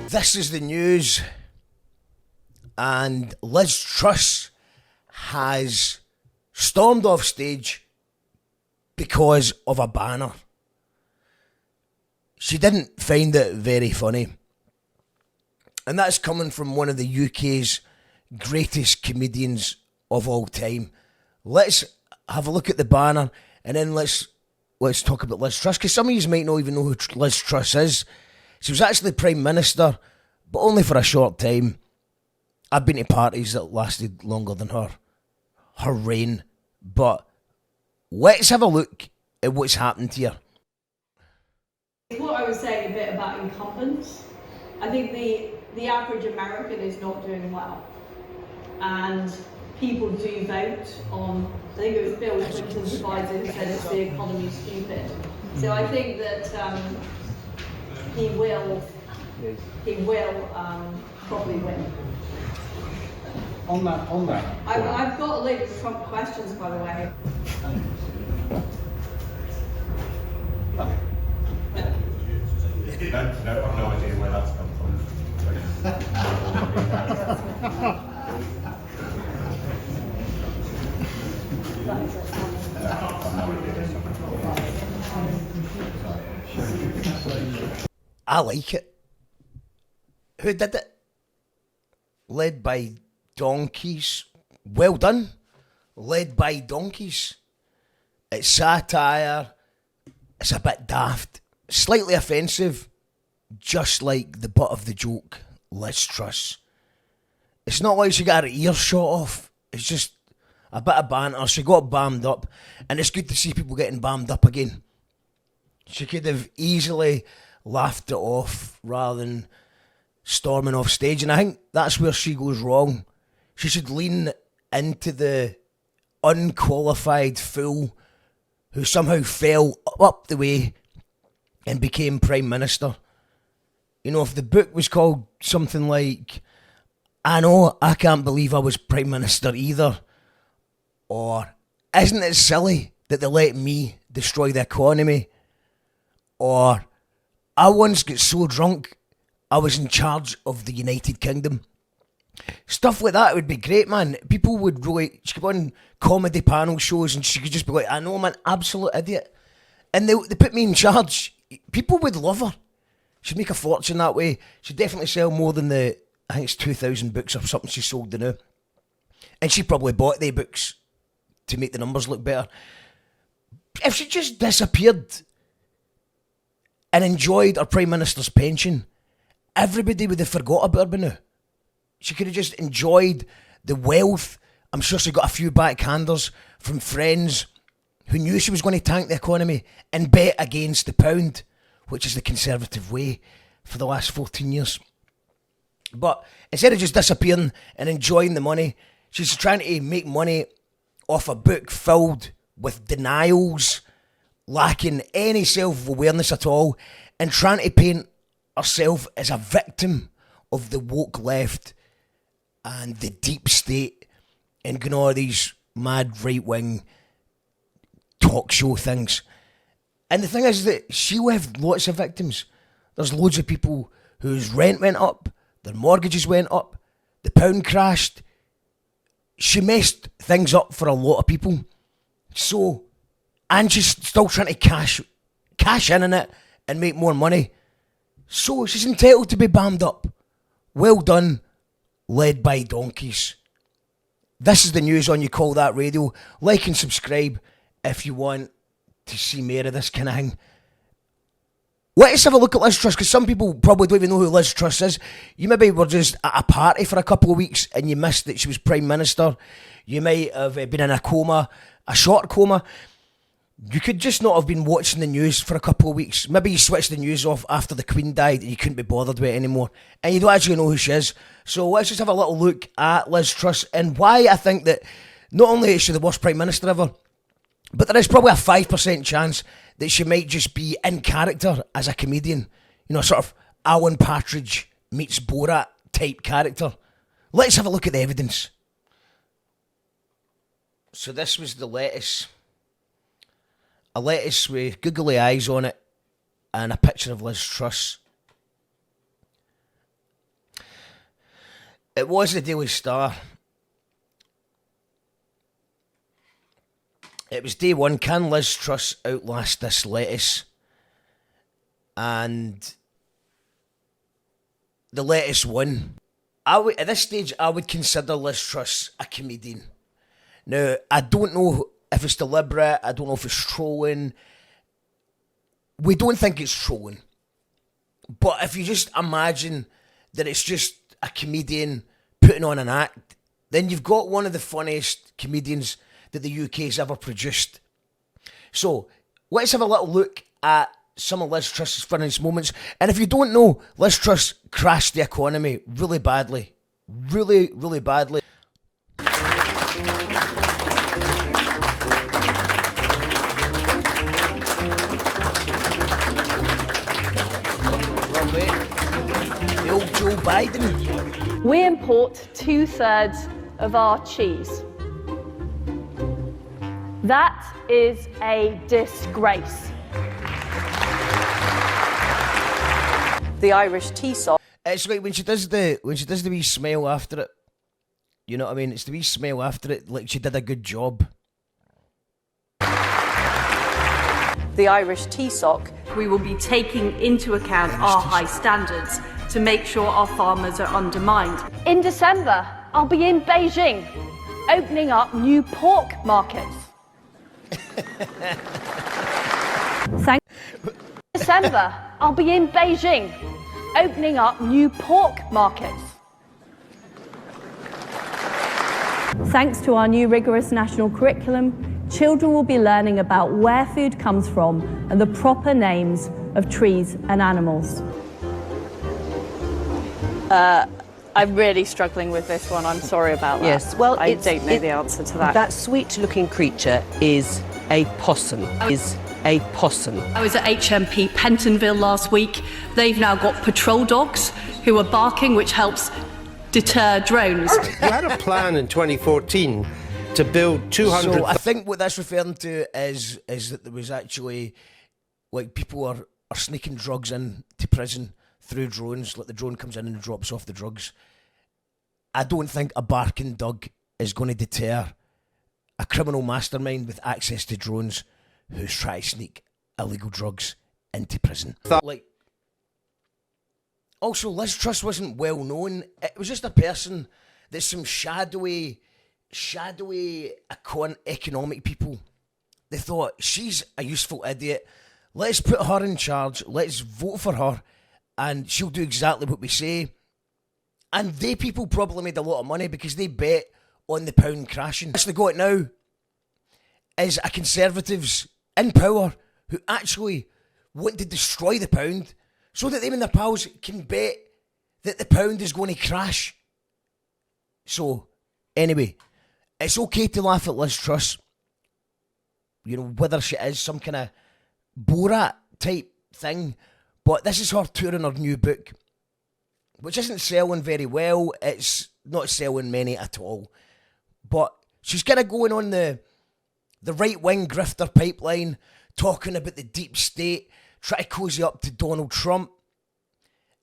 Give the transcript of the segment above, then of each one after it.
This is the news, and Liz Truss has stormed off stage because of a banner. She didn't find it very funny. And that's coming from one of the UK's greatest comedians of all time. Let's have a look at the banner, and then let's talk about Liz Truss, because some of you might not even know who Liz Truss is. She was actually Prime Minister, but only for a short time. I've been to parties that lasted longer than her reign. But let's have a look at what's happened here. What I was saying a bit about incumbents, I think the average American is not doing well. And people do vote on, I think it was Bill Clinton's advisor who said it's the economy's stupid. So I think that he will probably win. On that. I've got a load of Trump questions, by the way. I've no idea where that's come from. I like it. Who did it? Led by donkeys. Well done. Led by donkeys. It's satire. It's a bit daft. Slightly offensive. Just like the butt of the joke, Liz Truss. It's not like she got her ears shot off. It's just a bit of banter. She got bammed up. And it's good to see people getting bammed up again. She could have easily laughed it off rather than storming off stage, and I think that's where she goes wrong. She should lean into the unqualified fool who somehow fell up the way and became Prime Minister. You know, if the book was called something like, I know, I can't believe I was Prime Minister either, or isn't it silly that they let me destroy the economy, or I once got so drunk I was in charge of the United Kingdom. Stuff like that would be great, man. People would really, she could go on comedy panel shows and she could just be like, I know, I'm an absolute idiot. And they put me in charge. People would love her. She'd make a fortune that way. She'd definitely sell more than I think it's 2,000 books or something she sold now. And she probably bought the books to make the numbers look better. If she just disappeared and enjoyed her Prime Minister's pension, everybody would have forgot about her by now. She could have just enjoyed the wealth. I'm sure she got a few backhanders from friends who knew she was going to tank the economy and bet against the pound, which is the Conservative way for the last 14 years. But instead of just disappearing and enjoying the money, she's trying to make money off a book filled with denials, lacking any self-awareness at all, and trying to paint herself as a victim of the woke left and the deep state and going all these mad right-wing talk show things. And the thing is that she left lots of victims. There's loads of people whose rent went up, their mortgages went up, the pound crashed. She messed things up for a lot of people. So, and she's still trying to cash in on it and make more money. So she's entitled to be bammed up. Well done, led by donkeys. This is the news on You Call That Radio. Like and subscribe if you want to see more of this kind of thing. Let's have a look at Liz Truss, because some people probably don't even know who Liz Truss is. You maybe were just at a party for a couple of weeks and you missed that she was Prime Minister. You might have been in a coma, a short coma. You could just not have been watching the news for a couple of weeks. Maybe you switched the news off after the Queen died and you couldn't be bothered with it anymore. And you don't actually know who she is. So let's just have a little look at Liz Truss and why I think that not only is she the worst Prime Minister ever, but there is probably a 5% chance that she might just be in character as a comedian. You know, sort of Alan Partridge meets Borat type character. Let's have a look at the evidence. So this was the lettuce. A lettuce with googly eyes on it and a picture of Liz Truss. It was the Daily Star. It was day one. Can Liz Truss outlast this lettuce? And the lettuce won. At this stage, I would consider Liz Truss a comedian. Now, I don't know if it's deliberate. I don't know if it's trolling. We don't think it's trolling. But if you just imagine that it's just a comedian putting on an act, then you've got one of the funniest comedians that the UK's ever produced. So, let's have a little look at some of Liz Truss's funniest moments. And if you don't know, Liz Truss crashed the economy really badly. Really, really badly. The old Joe Biden. We import 2/3 of our cheese. That is a disgrace. The Irish tea sauce. It's like when she does the wee smile after it. You know what I mean? It's the wee smile after it, like she did a good job. The Irish tea sock. We will be taking into account our high standards to make sure our farmers are undermined. In December, I'll be in Beijing, opening up new pork markets. December, I'll be in Beijing, opening up new pork markets. Thanks to our new rigorous national curriculum, children will be learning about where food comes from and the proper names of trees and animals. I'm really struggling with this one. I'm sorry about that. Yes, well, I don't know the answer to that. That sweet-looking creature is a possum. I was at HMP Pentonville last week. They've now got patrol dogs who are barking, which helps deter drones. You had a plan in 2014 to build 200... So I think what that's referring to is that there was actually, like, people are sneaking drugs into prison through drones. Like, the drone comes in and drops off the drugs. I don't think a barking dog is going to deter a criminal mastermind with access to drones who's trying to sneak illegal drugs into prison. Like, also, Liz Truss wasn't well known. It was just a person that some shadowy economic people, they thought, she's a useful idiot. Let's put her in charge. Let's vote for her, and she'll do exactly what we say. And they people probably made a lot of money because they bet on the pound crashing. What they got now is a Conservatives in power who actually want to destroy the pound so that them and their pals can bet that the pound is going to crash. So, anyway, it's okay to laugh at Liz Truss. You know, whether she is some kind of Borat type thing. But this is her touring her new book, which isn't selling very well. It's not selling many at all. But she's kind of going on the right-wing grifter pipeline, talking about the deep state, trying to cozy up to Donald Trump.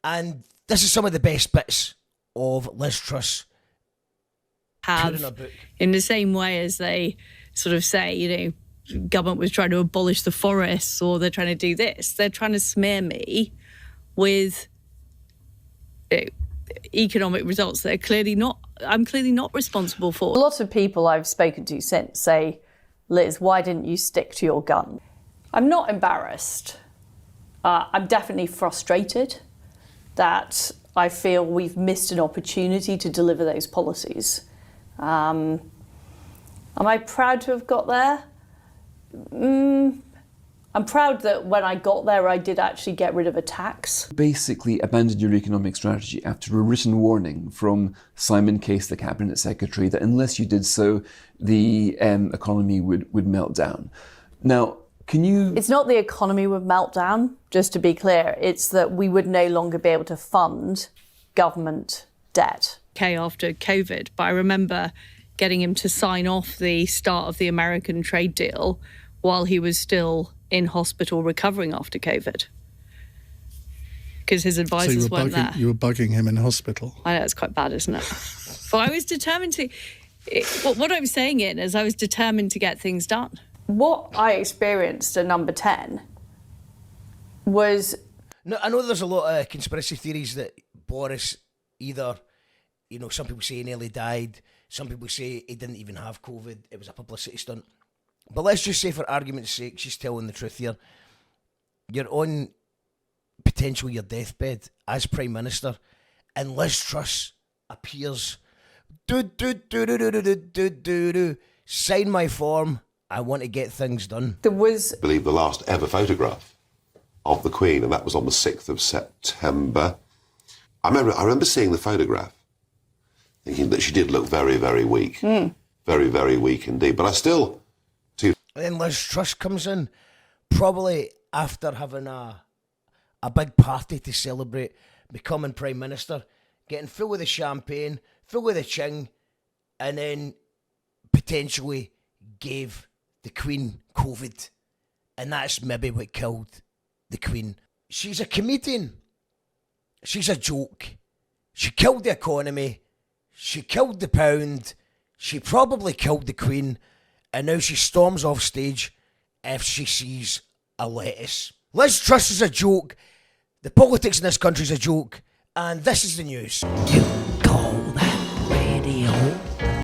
And this is some of the best bits of Liz Truss touring her book. In the same way as they sort of say, you know, government was trying to abolish the forests, or they're trying to do this. They're trying to smear me with economic results that are I'm clearly not responsible for. A lot of people I've spoken to since say, Liz, why didn't you stick to your gun? I'm not embarrassed. I'm definitely frustrated that I feel we've missed an opportunity to deliver those policies. Am I proud to have got there? I'm proud that when I got there, I did actually get rid of a tax. Basically abandoned your economic strategy after a written warning from Simon Case, the Cabinet Secretary, that unless you did so, the economy would melt down. Now, can you... It's not the economy would melt down, just to be clear. It's that we would no longer be able to fund government debt. Okay, after COVID, but I remember getting him to sign off the start of the American trade deal while he was still in hospital recovering after COVID. because his So advisors weren't there. you were bugging him in hospital. I know, it's quite bad, isn't it? But I was determined to... What I'm saying is I was determined to get things done. What I experienced at number 10 was... No, I know there's a lot of conspiracy theories that Boris either, you know, some people say he nearly died, some people say he didn't even have COVID, it was a publicity stunt. But let's just say, for argument's sake, she's telling the truth here. You're on potentially your deathbed as Prime Minister, and Liz Truss appears. Sign my form. I want to get things done. There was... I believe the last ever photograph of the Queen, and that was on the 6th of September. I remember seeing the photograph, thinking that she did look very, very weak. Very, very weak indeed. But I still... Then Liz Truss comes in, probably after having a big party to celebrate becoming Prime Minister, getting full of the champagne, full of the ching, and then potentially gave the Queen COVID. And that's maybe what killed the Queen. She's a comedian. She's a joke. She killed the economy. She killed the pound. She probably killed the Queen. And now she storms off stage if she sees a lettuce. Liz Truss is a joke. The politics in this country is a joke. And this is the news. You call that